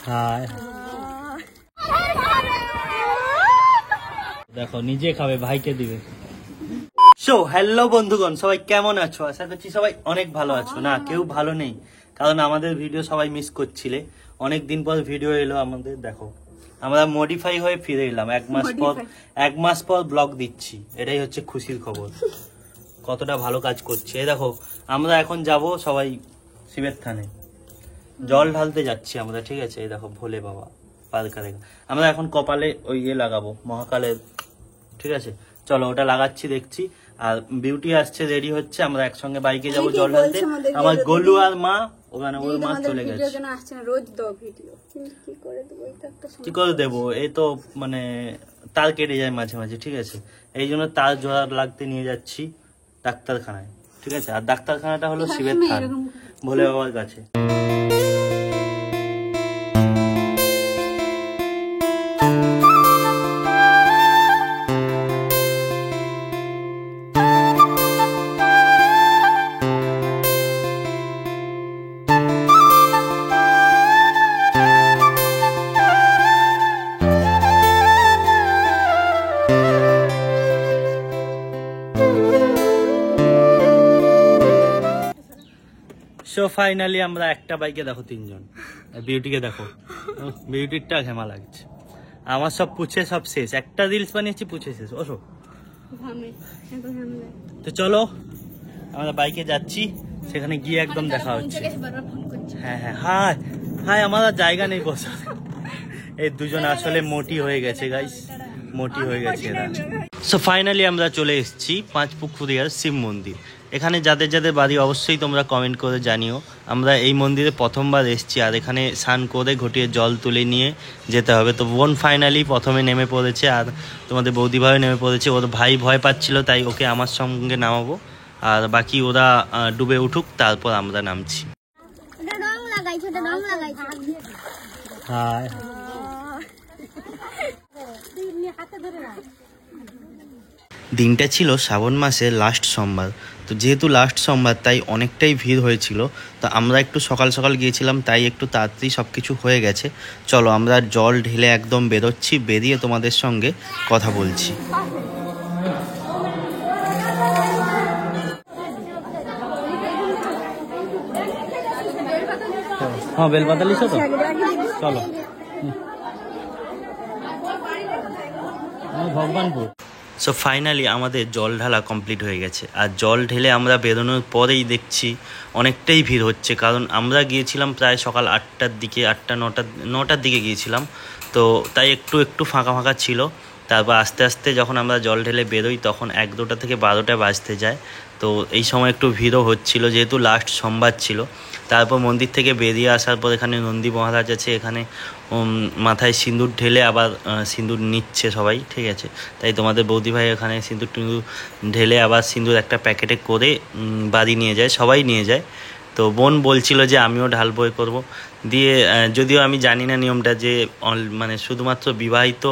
High দেখো নিজে খাবে ভাইকে দিবে। সো হ্যালো বন্ধুগণ, সবাই কেমন আছো? আশা করছি সবাই অনেক ভালো আছো। না, কেউ ভালো নেই, কারণ আমাদের ভিডিও সবাই মিস করছিলে। অনেক দিন পর ভিডিও এলো আমাদের। দেখো আমরা মডিফাই হয়ে ফিরে এলাম এক মাস পর ব্লগ দিচ্ছি। এটাই হচ্ছে খুশির খবর, কতটা ভালো কাজ করছে। দেখো আমরা এখন যাব সবাই শিবের থানে জল ঢালতে যাচ্ছি আমরা, ঠিক আছে? এই দেখো ভোলে বাবা পালকারে আমরা এখন কপালে ওই লাগাবো মহাকালের, ঠিক আছে? চলো ওটা লাগাচ্ছি, দেখছি। আর বিউটি আসছে, রেডি হচ্ছে, আমরা একসঙ্গে বাইকে যাবো জল ঢালতে। আমার গোলু আর মা ওখানে, ওর মা চলে গেছে। কি করে দেবো? এই তো মানে তার কেটে যায় মাঝে মাঝে, ঠিক আছে? এই জন্য তার জোড়া লাগতে নিয়ে যাচ্ছি ডাক্তারখানায়, ঠিক আছে? আর ডাক্তারখানাটা হলো শিবের থান, ভোলে বাবার কাছে। সো ফাইনালি আমরা একটা বাইকে, দেখো তিনজন। বিউটিকে দেখো, বিউটিরটা ঘেমা লাগছে। আমার সব পুছে সব শেষ, একটা রিলস বানিয়েছি পুছে শেষ। ওসো তো চলো আমরা বাইকে যাচ্ছি, সেখানে গিয়ে একদম দেখা হচ্ছে। হ্যাঁ হ্যাঁ হাই হাই, আমার জায়গা নেই বসার। এই দুজন আসলে মোটি হয়ে গেছে গাইস, মোটি হয়ে গেছে এরা। সো ফাইনালি আমরা চলে এসেছি পাঁচপুকুরিয়ার শিব মন্দির। এখানে যাদের যাদের বাড়ি অবশ্যই তোমরা কমেন্ট করে জানিও। আমরা এই মন্দিরে প্রথমবার এসেছি, আর এখানে স্নান করে ঘটিয়ে জল তুলে নিয়ে যেতে হবে। তো বোন ফাইনালি প্রথমে নেমে পড়েছে, আর তোমাদের বৌদি ভাইও নেমে পড়েছে। ওর ভাই ভয় পাচ্ছিল, তাই ওকে আমার সঙ্গে নামাবো, আর বাকি ওরা ডুবে উঠুক, তারপর আমরা নামছি। দিনটা ছিল শ্রাবণ মাসের লাস্ট সোমবার। তো যেহেতু লাস্ট সোমবার, তাই অনেকটাই ভিড় হয়েছিল। তো আমরা একটু সকাল সকাল গিয়েছিলাম, তাই একটু তাড়াতাড়ি সব কিছু হয়ে গেছে। চলো আমরা জল ঢেলে একদম বেরোচ্ছি, বেরিয়ে তোমাদের সঙ্গে কথা বলছি। হ্যাঁ বেলপাতা লিখো তো, চলো ভগবানপুর। সো ফাইনালি আমাদের জল ঢালা কমপ্লিট হয়ে গেছে, আর জল ঢেলে আমরা বেরোনোর পরেই দেখছি অনেকটাই ভিড় হচ্ছে। কারণ আমরা গিয়েছিলাম প্রায় সকাল 8টার দিকে, 9টার দিকে গিয়েছিলাম, তো তাই একটু ফাঁকা ফাঁকা ছিল। তারপর আস্তে আস্তে যখন আমরা জল ঢেলে বেরোই, তখন 1-2টা থেকে 12টা বাজতে যায়। তো এই সময় একটু ভিড়ও হচ্ছিল, যেহেতু লাস্ট সোমবার ছিল। তারপর মন্দির থেকে বেরিয়ে আসার পর এখানে নন্দী মহারাজ আছে, এখানে মাথায় সিঁদুর ঢেলে আবার সিঁদুর নিচ্ছে সবাই, ঠিক আছে? তাই তোমাদের বৌদি ভাই এখানে সিঁদুর টিঁদুর ঢেলে আবার সিঁদুর একটা প্যাকেটে করে বাড়ি নিয়ে যায়, সবাই নিয়ে যায়। তো বোন বলছিল যে আমিও ঢালবো, করবো দিয়ে, যদিও আমি জানি না নিয়মটা যে মানে শুধুমাত্র বিবাহিত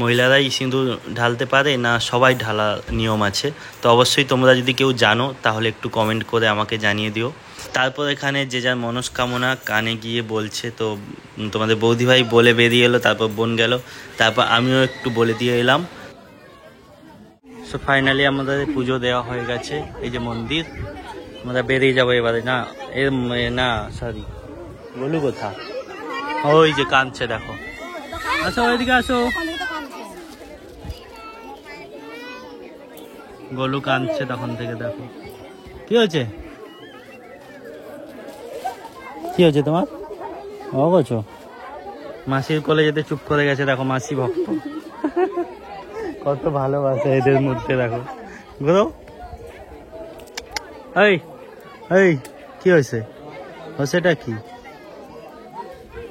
মহিলারাই সিঁদুর ঢালতে পারে না সবাই ঢালা নিয়ম আছে। তো অবশ্যই তোমরা যদি কেউ জানো তাহলে একটু কমেন্ট করে আমাকে জানিয়ে দিও। তারপর এখানে যে যার মনস্কামনা কানে গিয়ে বলছে। তো তোমাদের বৌদি ভাই বলে বেরিয়ে এলো, তারপর বোন গেল, তারপর আমিও একটু বলে দিয়ে এলাম। সো ফাইনালি আমাদের পুজো দেওয়া হয়ে গেছে। এই যে মন্দির, আমরা বেরিয়ে যাবো এবারে। না সরি, বলু কোথা? ওই যে কাঁদছে, দেখো। আসো ওইদিকে আসো, গোলু কাঁদছে তখন থেকে। দেখো কি হয়েছে, কি হয়েছে তোমার? ও বলছো মাসির কোলে যেতে চুপ করে গেছে। দেখো মাসি ভক্ত, কত ভালোবাসে এদের মধ্যে। দেখো গুরু, এই এই কি হয়েছে? সেটা কি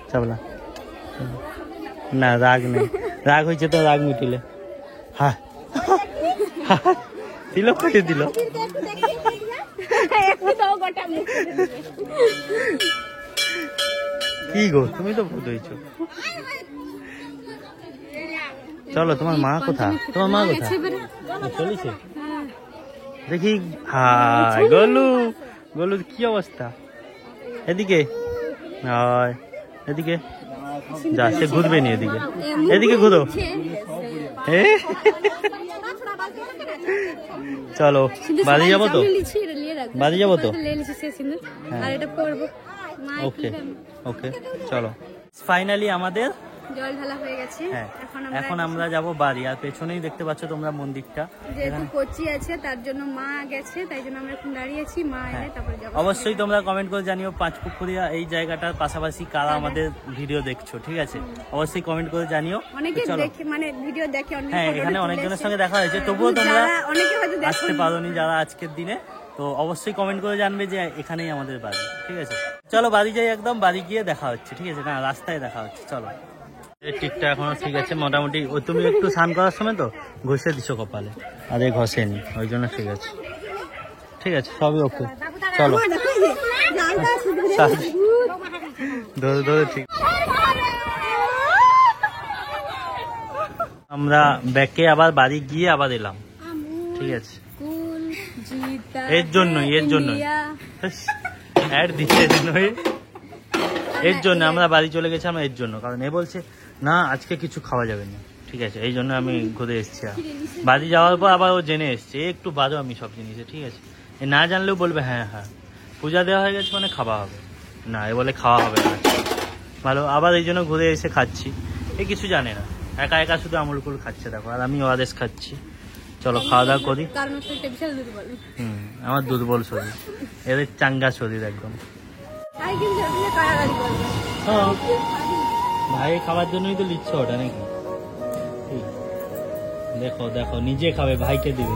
চাবলা? না রাগ নেই, রাগ হয়েছে তো রাগ মিটিলে। হ্যাঁ দিল, কয়ে দিল। কি গো, তুমি তো ভূত হয়েছো। চলো, তোমার মা কোথা? তোমার মা কোথা? চলেছে দেখি। হাই গোলু, গোলু কি অবস্থা? এদিকে এদিকে যা সে ঘুরবে নি এদিকে, এদিকে ঘুরো। চলো বাড়ি যাবো তো, বাড়ি যাবো তো। ওকে ওকে চলো। ফাইনালি আমাদের জল ঢালা হয়ে গেছে। হ্যাঁ, এখন আমরা যাব বাড়ি। আর পেছনেই দেখতে পাচ্ছ তোমরা মন্দিরটা, যেহেতু কোচি আছে তার জন্য মা গেছে, তাই জন্য আমরা এখন দাঁড়িয়ে আছি। মা এলে তারপরে যাব। অবশ্যই তোমরা কমেন্ট করে জানিও পাঁচপুকুরিয়া এই জায়গাটার পাশাপাশি কারা আমাদের ভিডিও দেখছো, ঠিক আছে? অবশ্যই কমেন্ট করে জানিও। অনেকে দেখে মানে ভিডিও দেখে, অনেকে হ্যাঁ এখানে অনেকজনের সঙ্গে দেখা হয়েছে, তবুও তোমরা আসতে পারোনি যারা আজকের দিনে, তো অবশ্যই কমেন্ট করে জানবে যে এখানেই আমাদের বাড়ি, ঠিক আছে? চলো বাড়ি যাই, একদম বাড়ি গিয়ে দেখা হচ্ছে, ঠিক আছে? না রাস্তায় দেখা হচ্ছে, চলো। টিকটা এখনো ঠিক আছে মোটামুটি। তুমি একটু স্নান করার সময় তো ঘষে দিছো কপালে, আরে ঘষেনি, ওই জন্য ঠিক আছে, ঠিক আছে সবই ওকে। চলো ধরে ধরে ঠিক। আমরা ব্যাকে আবার বাড়ি গিয়ে আবার এলাম, ঠিক আছে? এর জন্যই অ্যাড দিচ্ছে এর জন্য আমরা বাড়ি চলে গেছিলাম, এর জন্য। কারণ এ বলছে না আজকে কিছু খাওয়া যাবে না, ঠিক আছে? এই জন্য আমি ঘুরে এসেছি। বাড়ি যাওয়ার পর আবার ও জেনে এসছে, একটু বাদো আমি সব জিনিসে, ঠিক আছে? এ না জানলেও বলবে হ্যাঁ হ্যাঁ পূজা দেওয়া হয়ে গেছে মানে খাওয়া হবে না, এ বলে খাওয়া হবে না। ভালো, আবার এই জন্য ঘুরে এসে খাচ্ছি। এ কিছু জানে না, একা একা শুধু আমুলকুল খাচ্ছে দেখো, আর আমি ওআরএস খাচ্ছি। চলো খাওয়া দাওয়া করি। আমার দুর্বল শরীর, এদের চাঙ্গা শরীর একদম। ভাই খাবার জন্যই তো লিখছো ওটা নাকি? দেখো দেখো নিজে খাবে, ভাইকে দিবে।